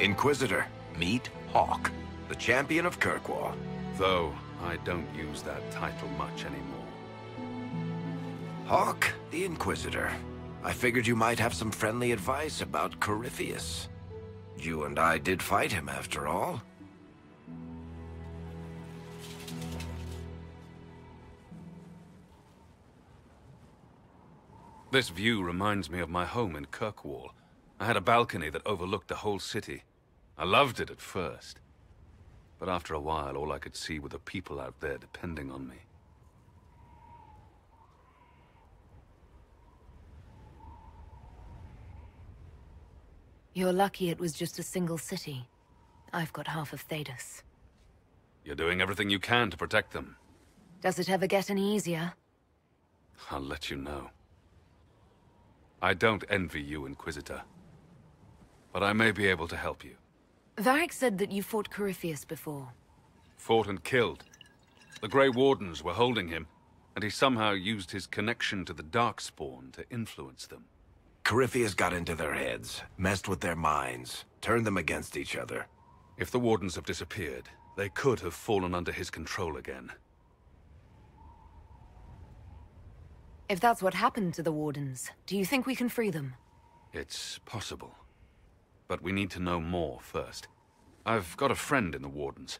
Inquisitor, meet Hawk, the champion of Kirkwall. Though I don't use that title much anymore. Hawk, the Inquisitor. I figured you might have some friendly advice about Corypheus. You and I did fight him, after all. This view reminds me of my home in Kirkwall. I had a balcony that overlooked the whole city. I loved it at first. But after a while, all I could see were the people out there depending on me. You're lucky it was just a single city. I've got half of Thedas. You're doing everything you can to protect them. Does it ever get any easier? I'll let you know. I don't envy you, Inquisitor. But I may be able to help you. Varric said that you fought Corypheus before. Fought and killed. The Grey Wardens were holding him, and he somehow used his connection to the Darkspawn to influence them. Corypheus got into their heads, messed with their minds, turned them against each other. If the Wardens have disappeared, they could have fallen under his control again. If that's what happened to the Wardens, do you think we can free them? It's possible. But we need to know more first. I've got a friend in the Wardens.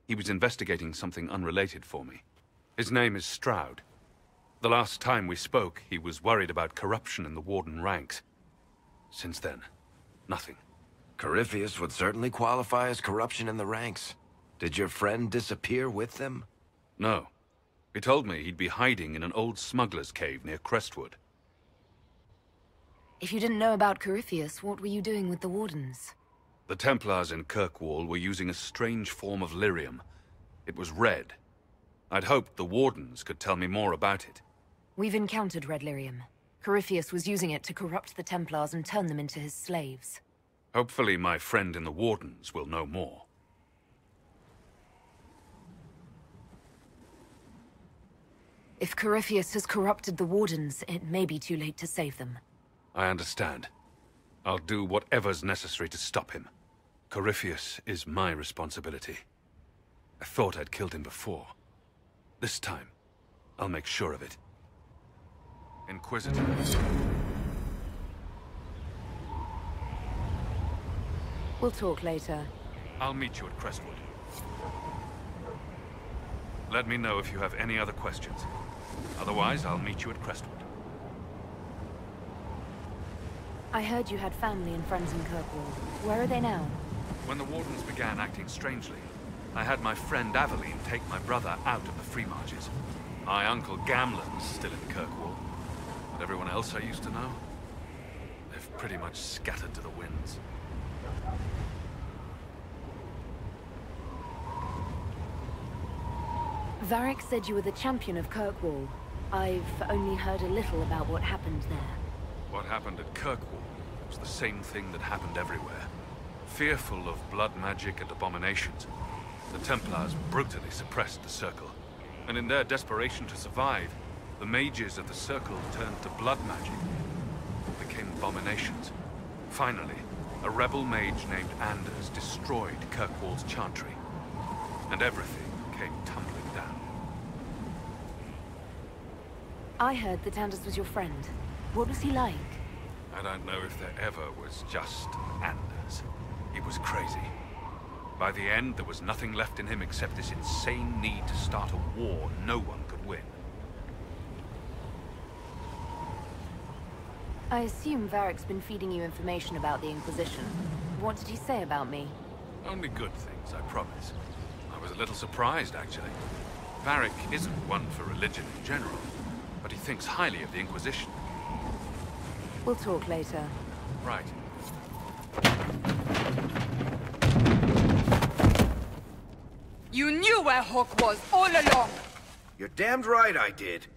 He was investigating something unrelated for me. His name is Stroud. The last time we spoke, he was worried about corruption in the Warden ranks. Since then, nothing. Corypheus would certainly qualify as corruption in the ranks. Did your friend disappear with them? No. He told me he'd be hiding in an old smuggler's cave near Crestwood. If you didn't know about Corypheus, what were you doing with the Wardens? The Templars in Kirkwall were using a strange form of lyrium. It was red. I'd hoped the Wardens could tell me more about it. We've encountered red lyrium. Corypheus was using it to corrupt the Templars and turn them into his slaves. Hopefully my friend in the Wardens will know more. If Corypheus has corrupted the Wardens, it may be too late to save them. I understand. I'll do whatever's necessary to stop him. Corypheus is my responsibility. I thought I'd killed him before. This time, I'll make sure of it. Inquisitor. We'll talk later. I'll meet you at Crestwood. Let me know if you have any other questions. Otherwise, I'll meet you at Crestwood. I heard you had family and friends in Kirkwall. Where are they now? When the Wardens began acting strangely, I had my friend Aveline take my brother out of the Free Marches. My uncle Gamlen's still in Kirkwall. But everyone else I used to know, they've pretty much scattered to the winds. Varric said you were the champion of Kirkwall. I've only heard a little about what happened there. What happened at Kirkwall was the same thing that happened everywhere. Fearful of blood magic and abominations, the Templars brutally suppressed the Circle. And in their desperation to survive, the mages of the Circle turned to blood magic, became abominations. Finally, a rebel mage named Anders destroyed Kirkwall's chantry, and everything came tumbling down. I heard that Anders was your friend. What was he like? I don't know if there ever was just Anders. He was crazy. By the end, there was nothing left in him except this insane need to start a war no one could win. I assume Varric's been feeding you information about the Inquisition. What did he say about me? Only good things, I promise. I was a little surprised, actually. Varric isn't one for religion in general, but he thinks highly of the Inquisition. We'll talk later. Right. You knew where Hawk was all along! You're damned right I did.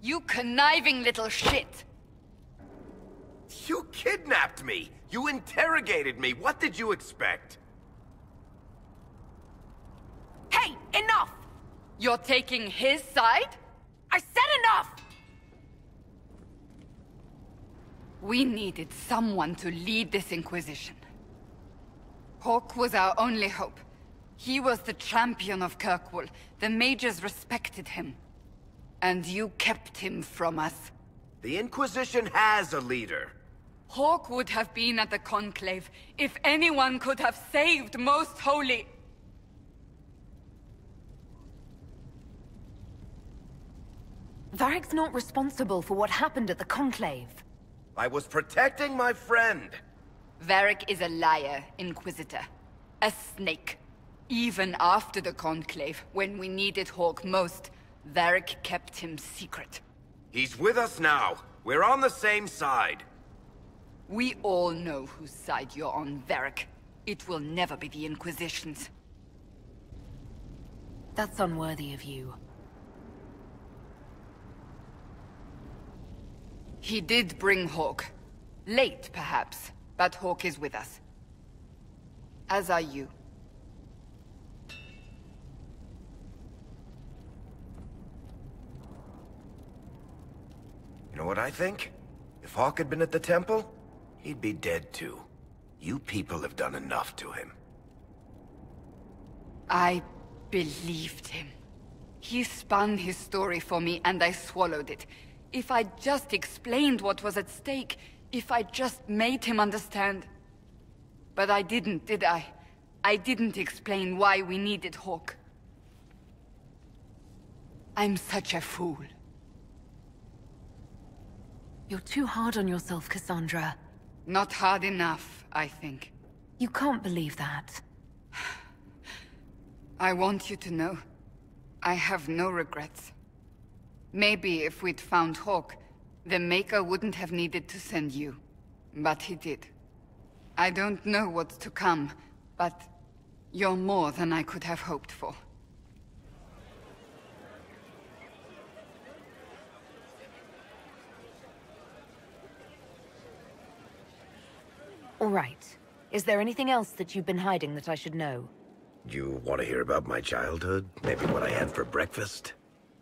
You conniving little shit! You kidnapped me! You interrogated me! What did you expect? Hey, enough! You're taking his side? I said enough! We needed someone to lead this Inquisition. Hawk was our only hope. He was the champion of Kirkwall. The mages respected him. And you kept him from us. The Inquisition has a leader. Hawk would have been at the Conclave if anyone could have saved Most Holy. Varric's not responsible for what happened at the Conclave. I was protecting my friend. Varric is a liar, Inquisitor. A snake. Even after the Conclave, when we needed Hawk most, Varric kept him secret. He's with us now. We're on the same side. We all know whose side you're on, Varric. It will never be the Inquisition's. That's unworthy of you. He did bring Hawk. Late, perhaps, but Hawk is with us. As are you. You know what I think? If Hawk had been at the temple, he'd be dead too. You people have done enough to him. I believed him. He spun his story for me and I swallowed it. If I just explained what was at stake, if I just made him understand. But I didn't, did I? I didn't explain why we needed Hawk. I'm such a fool. You're too hard on yourself, Cassandra. Not hard enough, I think. You can't believe that. I want you to know, I have no regrets. Maybe if we'd found Hawk, the Maker wouldn't have needed to send you. But he did. I don't know what's to come, but you're more than I could have hoped for. All right. Is there anything else that you've been hiding that I should know? You want to hear about my childhood? Maybe what I had for breakfast?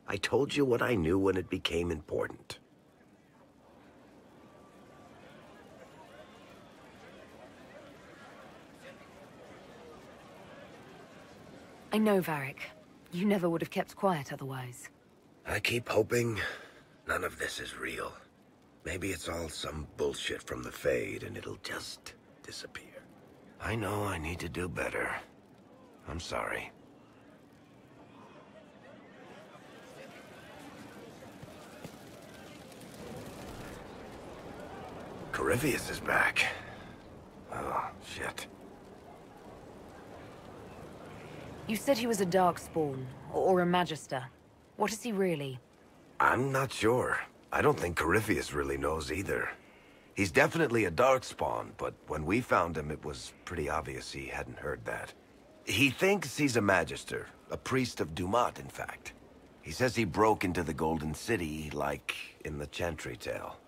I told you what I knew when it became important. I know, Varric. You never would have kept quiet otherwise. I keep hoping none of this is real. Maybe it's all some bullshit from the Fade and it'll just disappear. I know I need to do better. I'm sorry. Corypheus is back. Oh, shit. You said he was a Darkspawn, or a Magister. What is he really? I'm not sure. I don't think Corypheus really knows either. He's definitely a Darkspawn, but when we found him, it was pretty obvious he hadn't heard that. He thinks he's a Magister, a priest of Dumat, in fact. He says he broke into the Golden City, like in the Chantry tale.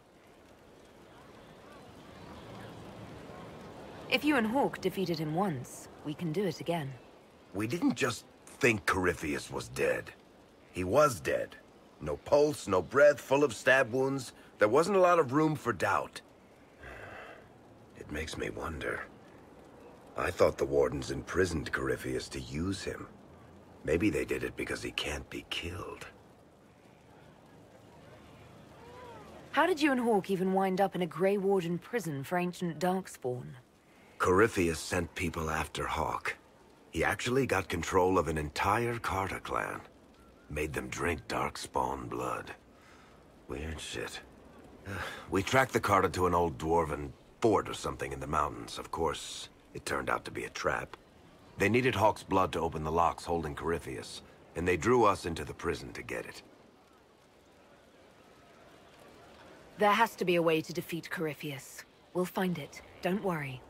If you and Hawk defeated him once, we can do it again. We didn't just think Corypheus was dead. He was dead. No pulse, no breath, full of stab wounds. There wasn't a lot of room for doubt. It makes me wonder. I thought the Wardens imprisoned Corypheus to use him. Maybe they did it because he can't be killed. How did you and Hawk even wind up in a Grey Warden prison for ancient Darkspawn? Corypheus sent people after Hawk. He actually got control of an entire Carter clan. Made them drink Darkspawn blood. Weird shit. We tracked the Carter to an old dwarven fort or something in the mountains. Of course, it turned out to be a trap. They needed Hawk's blood to open the locks holding Corypheus, and they drew us into the prison to get it. There has to be a way to defeat Corypheus. We'll find it. Don't worry.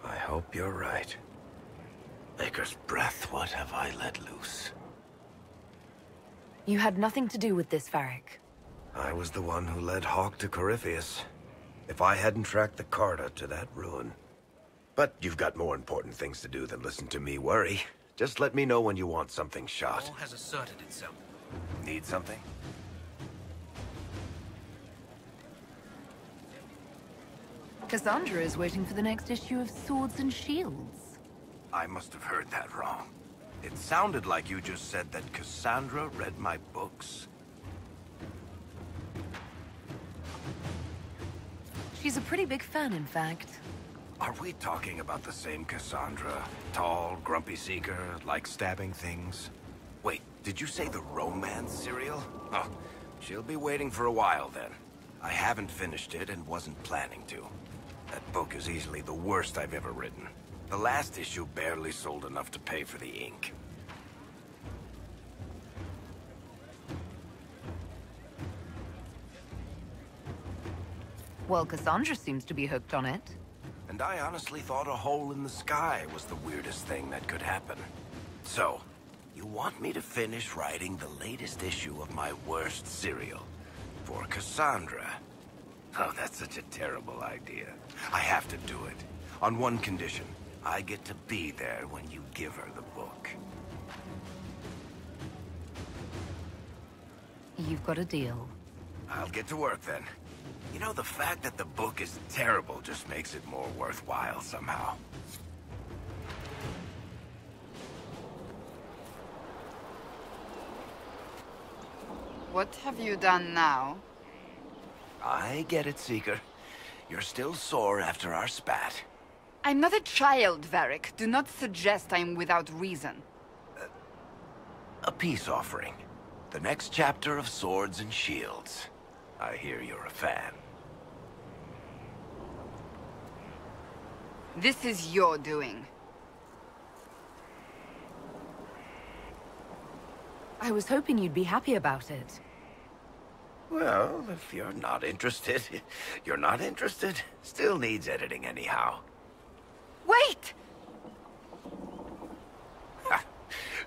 I hope you're right. Maker's breath, what have I let loose? You had nothing to do with this, Varric. I was the one who led Hawk to Corypheus. If I hadn't tracked the Carter to that ruin. But you've got more important things to do than listen to me worry. Just let me know when you want something shot. All has asserted itself. Need something? Cassandra is waiting for the next issue of Swords and Shields. I must have heard that wrong. It sounded like you just said that Cassandra read my books. She's a pretty big fan, in fact. Are we talking about the same Cassandra? Tall, grumpy seeker, like stabbing things? Wait, did you say the romance serial? Oh, she'll be waiting for a while then. I haven't finished it and wasn't planning to. That book is easily the worst I've ever written. The last issue barely sold enough to pay for the ink. Well, Cassandra seems to be hooked on it. And I honestly thought a hole in the sky was the weirdest thing that could happen. So, you want me to finish writing the latest issue of my worst serial for Cassandra? Oh, that's such a terrible idea. I have to do it. On one condition. I get to be there when you give her the book. You've got a deal. I'll get to work then. You know, the fact that the book is terrible just makes it more worthwhile somehow. What have you done now? I get it, Seeker. You're still sore after our spat. I'm not a child, Varric. Do not suggest I'm without reason. A peace offering. The next chapter of Swords and Shields. I hear you're a fan. This is your doing. I was hoping you'd be happy about it. Well, if you're not interested, you're not interested. Still needs editing anyhow. Wait!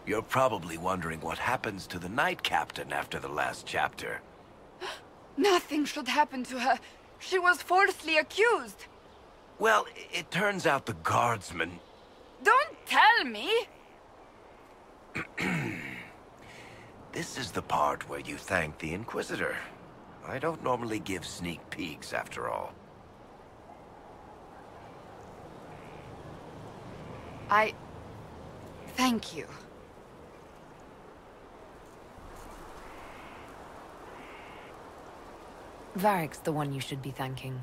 You're probably wondering what happens to the Knight Captain after the last chapter. Nothing should happen to her. She was falsely accused. Well, it turns out the guardsman... Don't tell me! This is the part where you thank the Inquisitor. I don't normally give sneak peeks, after all. Thank you. Varric's the one you should be thanking.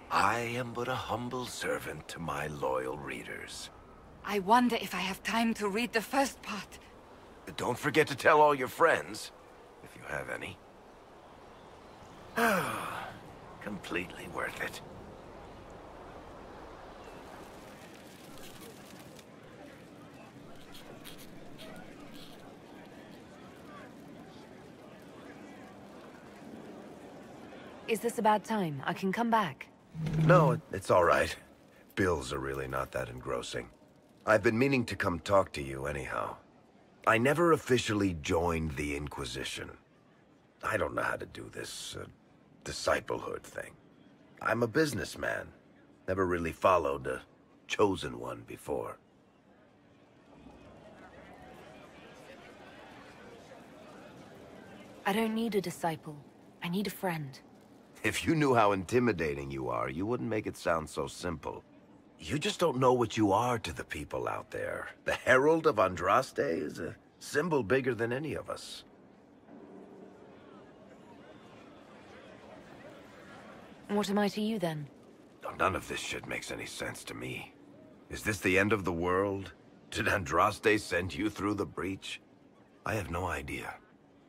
I am but a humble servant to my loyal readers. I wonder if I have time to read the first part. Don't forget to tell all your friends, if you have any. Completely worth it. Is this a bad time? I can come back. No, it's all right. Bills are really not that engrossing. I've been meaning to come talk to you anyhow. I never officially joined the Inquisition. I don't know how to do this, disciplehood thing. I'm a businessman. Never really followed a chosen one before. I don't need a disciple. I need a friend. If you knew how intimidating you are, you wouldn't make it sound so simple. You just don't know what you are to the people out there. The Herald of Andraste is a symbol bigger than any of us. What am I to you, then? None of this shit makes any sense to me. Is this the end of the world? Did Andraste send you through the breach? I have no idea.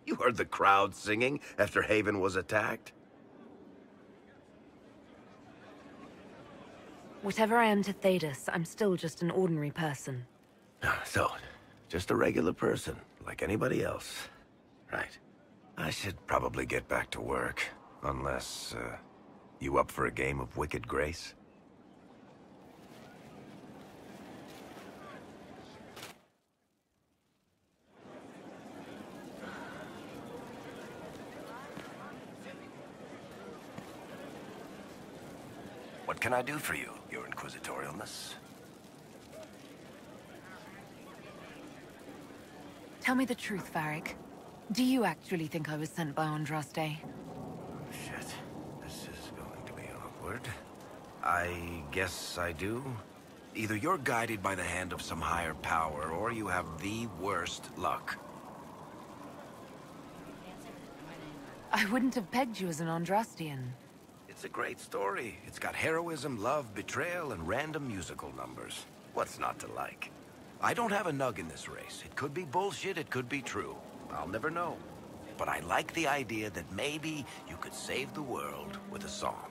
You heard the crowd singing after Haven was attacked? Whatever I am to Thedas, I'm still just an ordinary person. So, just a regular person, like anybody else. Right. I should probably get back to work. Unless, you up for a game of Wicked Grace? What can I do for you, Your Inquisitorialness? Tell me the truth, Varric. Do you actually think I was sent by Andraste? Shit. This is going to be awkward. I guess I do. Either you're guided by the hand of some higher power, or you have the worst luck. I wouldn't have pegged you as an Andrastian. It's a great story. It's got heroism, love, betrayal, and random musical numbers. What's not to like? I don't have a nug in this race. It could be bullshit, it could be true. I'll never know. But I like the idea that maybe you could save the world with a song.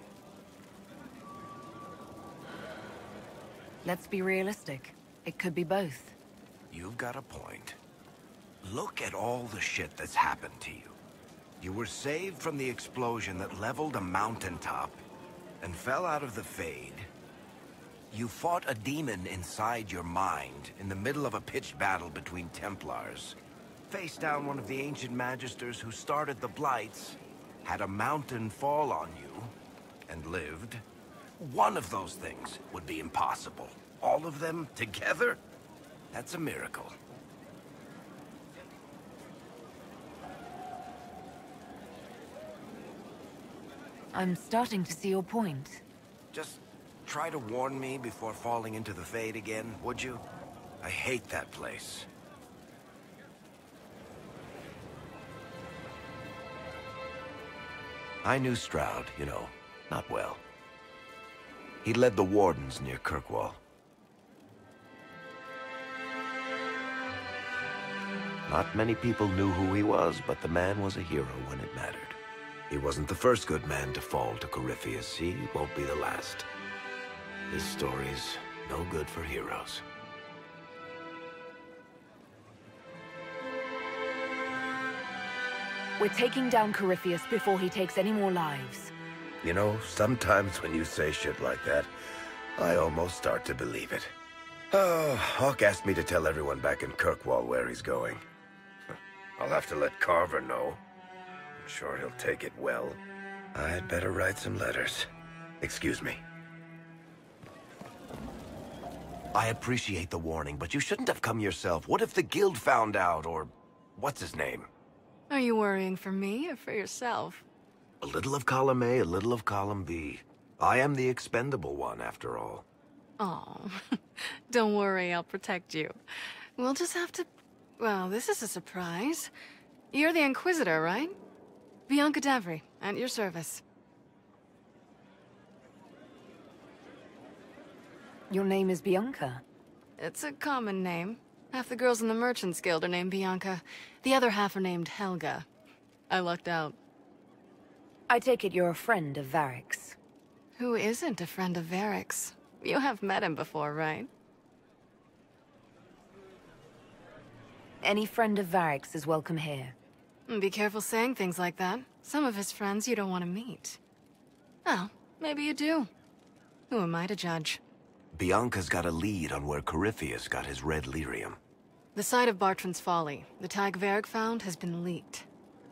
Let's be realistic. It could be both. You've got a point. Look at all the shit that's happened to you. You were saved from the explosion that leveled a mountaintop and fell out of the Fade. You fought a demon inside your mind in the middle of a pitched battle between Templars. Faced down one of the ancient magisters who started the Blights, had a mountain fall on you, and lived. One of those things would be impossible. All of them together? That's a miracle. I'm starting to see your point. Just try to warn me before falling into the Fade again, would you? I hate that place. I knew Stroud, you know, not well. He led the Wardens near Kirkwall. Not many people knew who he was, but the man was a hero when it mattered. He wasn't the first good man to fall to Corypheus. He won't be the last. His story's no good for heroes. We're taking down Corypheus before he takes any more lives. You know, sometimes when you say shit like that, I almost start to believe it. Oh, Hawk asked me to tell everyone back in Kirkwall where he's going. I'll have to let Carver know. I'm sure he'll take it well. I'd better write some letters. Excuse me. I appreciate the warning, but you shouldn't have come yourself. What if the guild found out, or what's his name? Are you worrying for me or for yourself? A little of column A, a little of column B. I am the expendable one, after all. Oh, don't worry, I'll protect you. We'll just have to... Well, this is a surprise. You're the Inquisitor, right? Bianca Davry, at your service. Your name is Bianca. It's a common name. Half the girls in the Merchants Guild are named Bianca. The other half are named Helga. I lucked out. I take it you're a friend of Varric's. Who isn't a friend of Varric's? You have met him before, right? Any friend of Varric's is welcome here. Be careful saying things like that. Some of his friends you don't want to meet. Well, maybe you do. Who am I to judge? Bianca's got a lead on where Corypheus got his red lyrium. The site of Bartrand's Folly, the tag Varric found, has been leaked.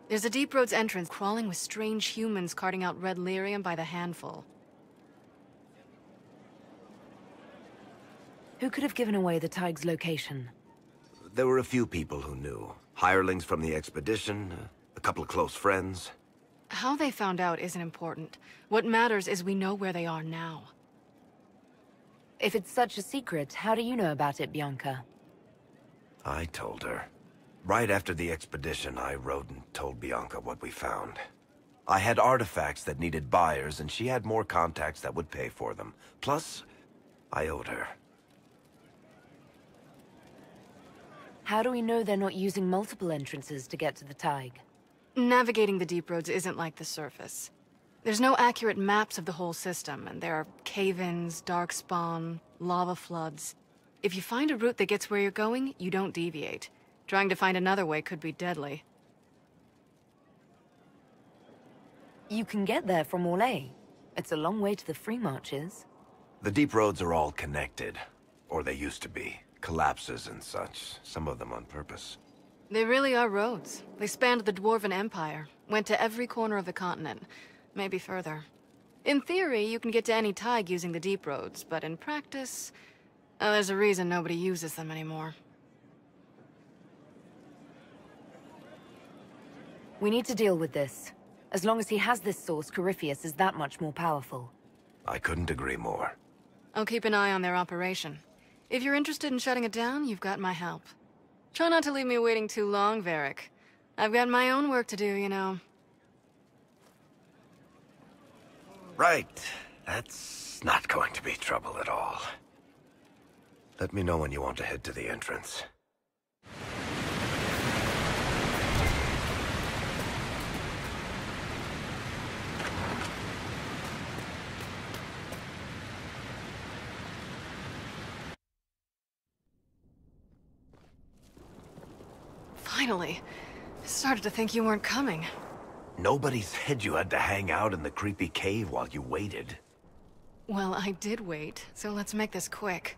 There's a Deep Roads entrance crawling with strange humans carting out red lyrium by the handful. Who could have given away the Tig's location? There were a few people who knew. Hirelings from the expedition, a couple of close friends. How they found out isn't important. What matters is we know where they are now. If it's such a secret, how do you know about it, Bianca? I told her. Right after the expedition, I wrote and told Bianca what we found. I had artifacts that needed buyers, and she had more contacts that would pay for them. Plus, I owed her. How do we know they're not using multiple entrances to get to the Tig? Navigating the Deep Roads isn't like the surface. There's no accurate maps of the whole system, and there are cave-ins, darkspawn, lava floods. If you find a route that gets where you're going, you don't deviate. Trying to find another way could be deadly. You can get there from Orlais. It's a long way to the free marches. The deep roads are all connected. Or they used to be. Collapses and such. Some of them on purpose. They really are roads. They spanned the Dwarven Empire, went to every corner of the continent, maybe further. In theory, you can get to any Tig using the deep roads, but in practice, there's a reason nobody uses them anymore. We need to deal with this. As long as he has this source, Corypheus is that much more powerful. I couldn't agree more. I'll keep an eye on their operation. If you're interested in shutting it down, you've got my help. Try not to leave me waiting too long, Varric. I've got my own work to do, you know. Right. That's not going to be trouble at all. Let me know when you want to head to the entrance. Finally. I started to think you weren't coming. Nobody said you had to hang out in the creepy cave while you waited. Well, I did wait, so let's make this quick.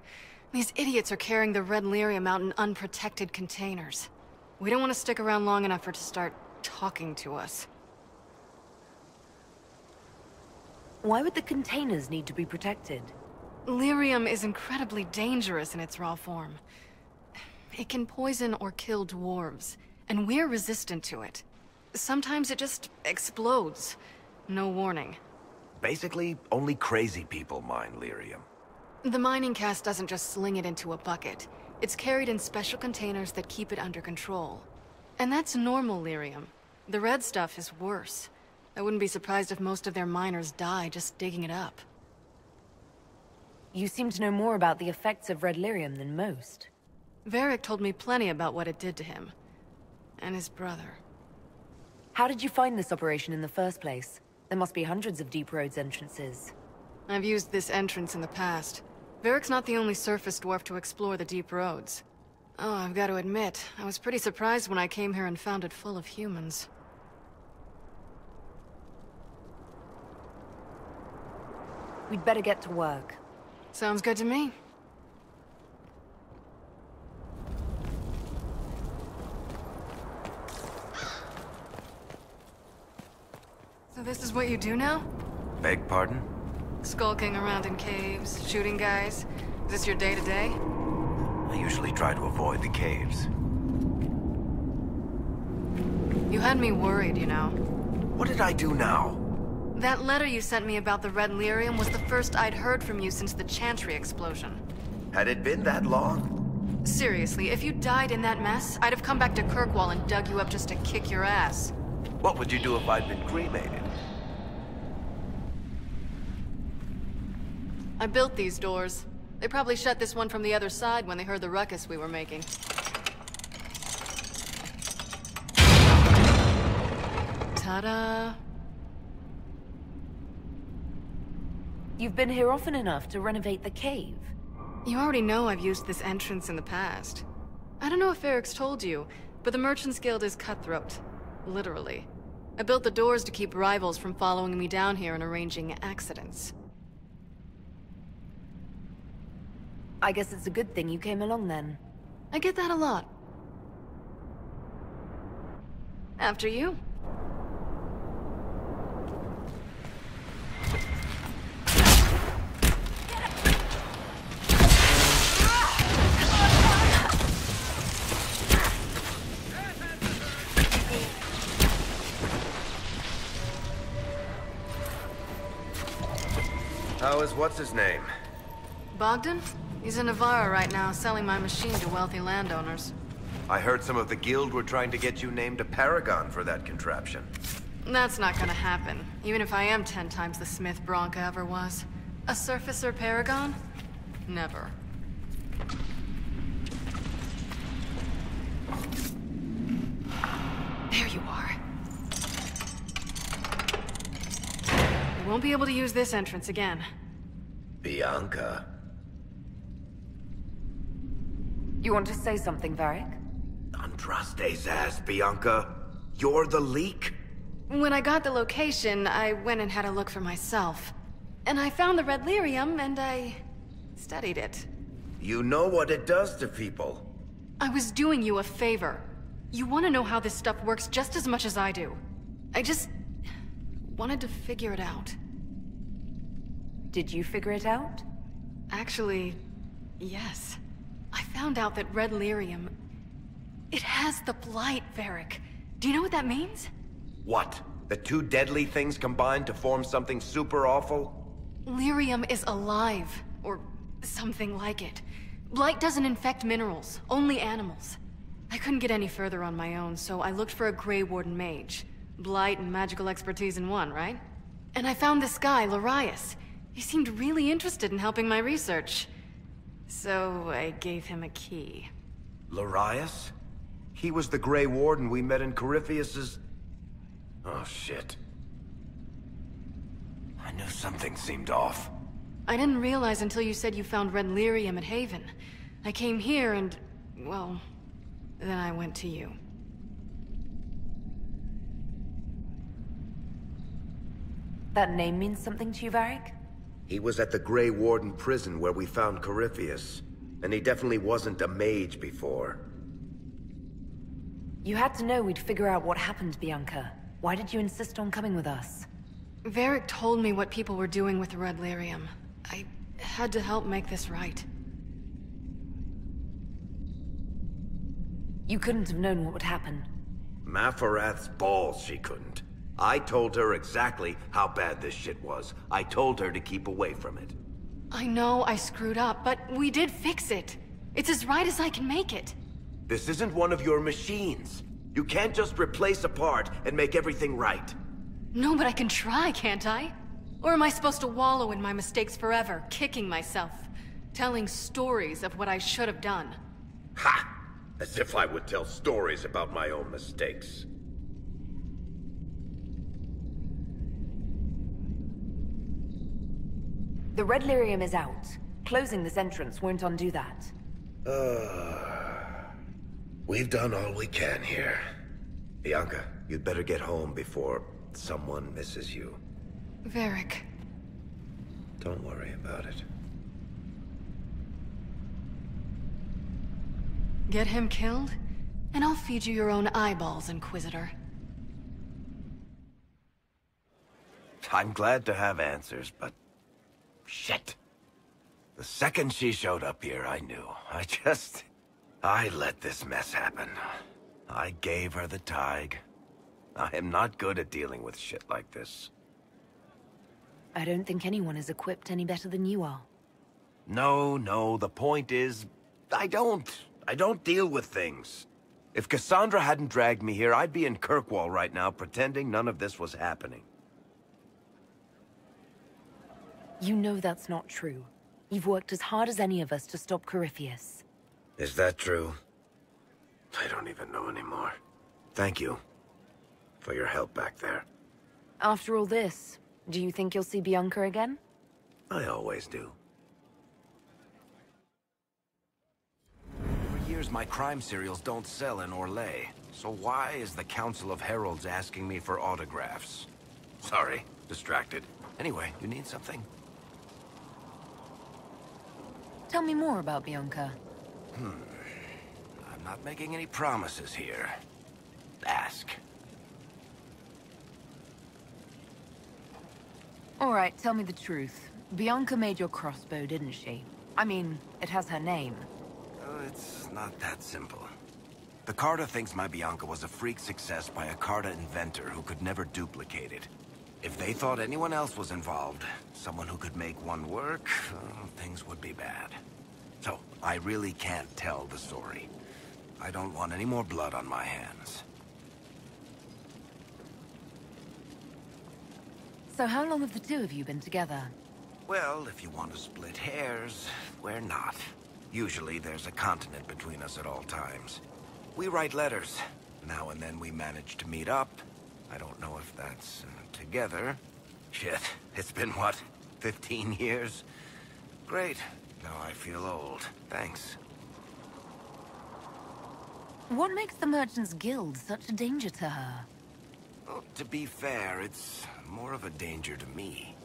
These idiots are carrying the red lyrium out in unprotected containers. We don't want to stick around long enough for it to start talking to us. Why would the containers need to be protected? Lyrium is incredibly dangerous in its raw form. It can poison or kill dwarves, and we're resistant to it. Sometimes it just explodes. No warning. Basically, only crazy people mine lyrium. The mining cast doesn't just sling it into a bucket. It's carried in special containers that keep it under control. And that's normal lyrium. The red stuff is worse. I wouldn't be surprised if most of their miners die just digging it up. You seem to know more about the effects of red lyrium than most. Varric told me plenty about what it did to him. And his brother. How did you find this operation in the first place? There must be hundreds of Deep Roads entrances. I've used this entrance in the past. Varric's not the only surface dwarf to explore the Deep Roads. Oh, I've got to admit, I was pretty surprised when I came here and found it full of humans. We'd better get to work. Sounds good to me. So this is what you do now? Beg pardon? Skulking around in caves, shooting guys. Is this your day-to-day? I usually try to avoid the caves. You had me worried, you know. What did I do now? That letter you sent me about the red lyrium was the first I'd heard from you since the Chantry explosion. Had it been that long? Seriously, if you died in that mess, I'd have come back to Kirkwall and dug you up just to kick your ass. What would you do if I'd been cremated? I built these doors. They probably shut this one from the other side when they heard the ruckus we were making. Ta-da! You've been here often enough to renovate the cave. You already know I've used this entrance in the past. I don't know if Varric's told you, but the Merchants Guild is cutthroat. Literally. I built the doors to keep rivals from following me down here and arranging accidents. I guess it's a good thing you came along then. I get that a lot. After you. How is what's-his-name? Bogdan? He's in Navarra right now, selling my machine to wealthy landowners. I heard some of the guild were trying to get you named a paragon for that contraption. That's not gonna happen, even if I am 10 times the smith Bianca ever was. A surfacer paragon? Never. There you are. You won't be able to use this entrance again. Bianca. You want to say something, Varric? Andraste's ass, Bianca. You're the leak? When I got the location, I went and had a look for myself. And I found the red lyrium, and I studied it. You know what it does to people. I was doing you a favor. You want to know how this stuff works just as much as I do. I just wanted to figure it out. Did you figure it out? Actually, yes. I found out that red lyrium... It has the blight, Varric. Do you know what that means? What? The two deadly things combined to form something super awful? Lyrium is alive, or something like it. Blight doesn't infect minerals, only animals. I couldn't get any further on my own, so I looked for a Grey Warden mage. Blight and magical expertise in one, right? And I found this guy, Larius. He seemed really interested in helping my research. So I gave him a key. Larius? He was the Grey Warden we met in Corypheus's... Oh, shit. I knew something seemed off. I didn't realize until you said you found red lyrium at Haven. I came here and... well... then I went to you. That name means something to you, Varric? He was at the Grey Warden prison where we found Corypheus. And he definitely wasn't a mage before. You had to know we'd figure out what happened, Bianca. Why did you insist on coming with us? Varric told me what people were doing with the red lyrium. I had to help make this right. You couldn't have known what would happen. Mafarath's balls, she couldn't. I told her exactly how bad this shit was. I told her to keep away from it. I know I screwed up, but we did fix it. It's as right as I can make it. This isn't one of your machines. You can't just replace a part and make everything right. No, but I can try, can't I? Or am I supposed to wallow in my mistakes forever, kicking myself, telling stories of what I should have done? Ha! As if I would tell stories about my own mistakes. The red lyrium is out. Closing this entrance won't undo that. We've done all we can here. Bianca, you'd better get home before someone misses you. Varric. Don't worry about it. Get him killed, and I'll feed you your own eyeballs, Inquisitor. I'm glad to have answers, but... shit. The second she showed up here, I knew. I let this mess happen. I gave her the Tig. I am not good at dealing with shit like this. I don't think anyone is equipped any better than you are. No, the point is... I don't deal with things. If Cassandra hadn't dragged me here, I'd be in Kirkwall right now pretending none of this was happening. You know that's not true. You've worked as hard as any of us to stop Corypheus. Is that true? I don't even know anymore. Thank you for your help back there. After all this, do you think you'll see Bianca again? I always do. For years, my crime serials don't sell in Orlais. So why is the Council of Heralds asking me for autographs? Sorry, distracted. Anyway, you need something? Tell me more about Bianca. I'm not making any promises here. Ask. All right, tell me the truth. Bianca made your crossbow, didn't she? I mean, it has her name. It's not that simple. The Carta thinks my Bianca was a freak success by a Carta inventor who could never duplicate it. If they thought anyone else was involved, someone who could make one work, things would be bad. So, I really can't tell the story. I don't want any more blood on my hands. So how long have the two of you been together? Well, if you want to split hairs, we're not. Usually there's a continent between us at all times. We write letters. Now and then we manage to meet up. I don't know if that's together. Shit, it's been what, 15 years? Great. Now I feel old. Thanks. What makes the Merchants Guild such a danger to her? Well, to be fair, it's more of a danger to me.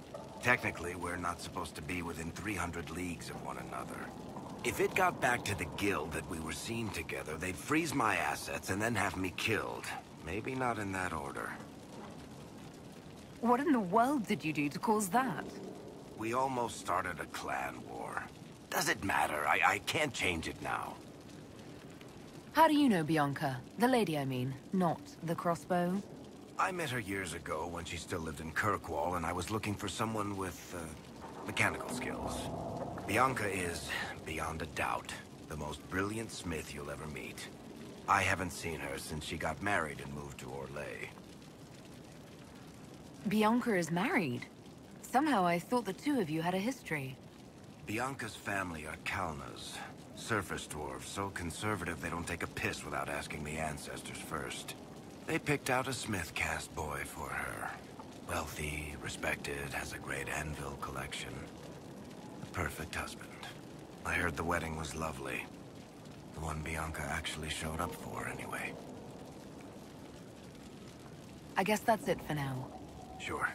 Technically, we're not supposed to be within 300 leagues of one another. If it got back to the guild that we were seen together, they'd freeze my assets and then have me killed. Maybe not in that order. What in the world did you do to cause that? We almost started a clan war. Does it matter? I can't change it now. How do you know Bianca? The lady, I mean, not the crossbow. I met her years ago when she still lived in Kirkwall, and I was looking for someone with, mechanical skills. Bianca is, beyond a doubt, the most brilliant smith you'll ever meet. I haven't seen her since she got married and moved to Orlais. Bianca is married. Somehow I thought the two of you had a history. Bianca's family are Kalnas. Surface dwarves, so conservative they don't take a piss without asking the ancestors first. They picked out a smith caste boy for her. Wealthy, respected, has a great anvil collection. The perfect husband. I heard the wedding was lovely. The one Bianca actually showed up for, anyway. I guess that's it for now. Sure.